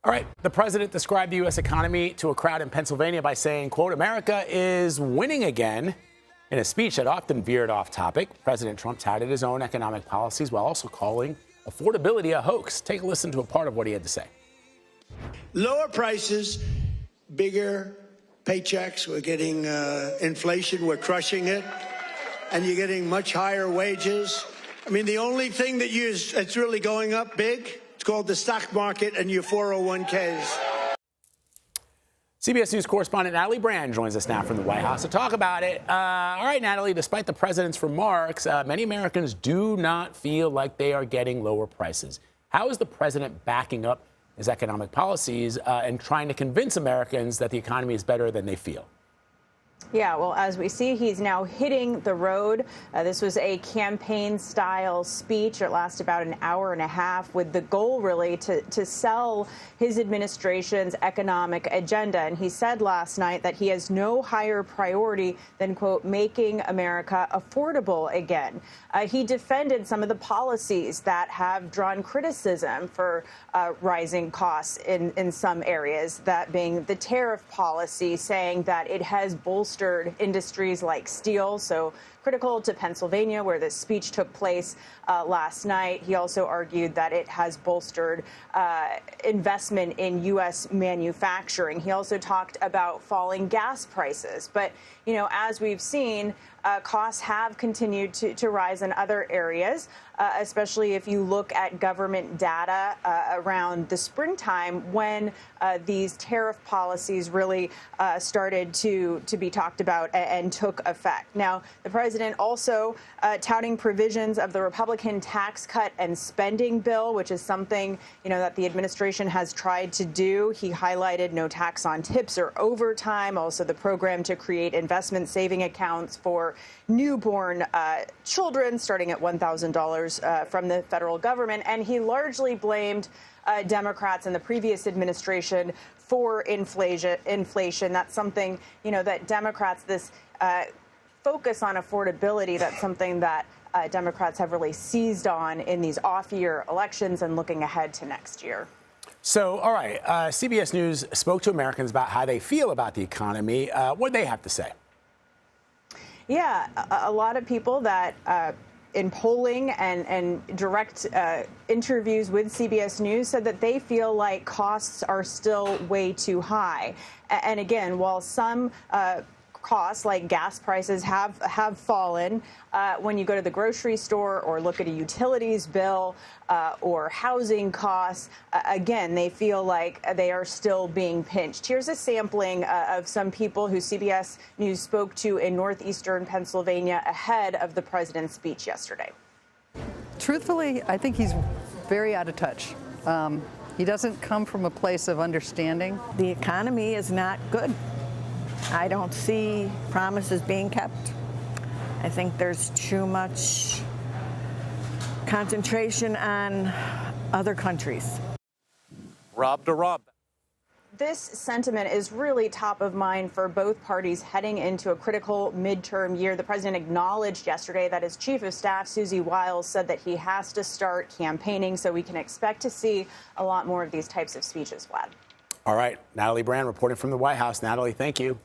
All right. The president described the U.S. economy to a crowd in Pennsylvania by saying, quote, America is winning again. In a speech that often veered off topic, President Trump touted his own economic policies while also calling affordability a hoax. Take a listen to a part of what he had to say. Lower prices, bigger paychecks. We're getting inflation. We're crushing it. And you're getting much higher wages. I mean, the only thing that's really going up big, it's called the stock market and your 401ks. CBS News correspondent Natalie Brand joins us now from the White House to talk about it. All right, Natalie, despite the president's remarks, many Americans do not feel like they are getting lower prices. How is the president backing up his economic policies and trying to convince Americans that the economy is better than they feel? Yeah, well, as we see, he's now hitting the road. This was a campaign-style speech. It lasted about an hour and a half with the goal, really, to sell his administration's economic agenda. And he said last night that he has no higher priority than, quote, making America affordable again. He defended some of the policies that have drawn criticism for rising costs in some areas, that being the tariff policy, saying that it has bolstered industries like steel, so critical to Pennsylvania, where this speech took place last night. He also argued that it has bolstered investment in U.S. manufacturing. He also talked about falling gas prices. But, you know, as we've seen, costs have continued to rise in other areas, especially if you look at government data around the springtime when these tariff policies really started to be talked about and took effect. Now, the president also touting provisions of the Republican tax cut and spending bill, which is something, you know, that the administration has tried to do. He highlighted no tax on tips or overtime, also the program to create investment saving accounts for newborn children starting at $1,000 from the federal government. And he largely blamed Democrats in the previous administration for inflation. That's something, you know, that Democrats, this focus on affordability, that's something that Democrats have really seized on in these off-year elections and looking ahead to next year. So, all right, CBS News spoke to Americans about how they feel about the economy. What do they have to say? Yeah, a lot of people that in polling and direct interviews with CBS News said that they feel like costs are still way too high. And again, while some costs like gas prices have fallen, when you go to the grocery store or look at a utilities bill or housing costs, again, they feel like they are still being pinched. Here's a sampling of some people who CBS News spoke to in northeastern Pennsylvania ahead of the president's speech yesterday. Truthfully, I think he's very out of touch. He doesn't come from a place of understanding. The economy is not good. I don't see promises being kept. I think there's too much concentration on other countries. Rob to Rob. This sentiment is really top of mind for both parties heading into a critical midterm year. The president acknowledged yesterday that his chief of staff, Susie Wiles, said that he has to start campaigning, so we can expect to see a lot more of these types of speeches, Vlad. All right, Natalie Brand reporting from the White House. Natalie, thank you.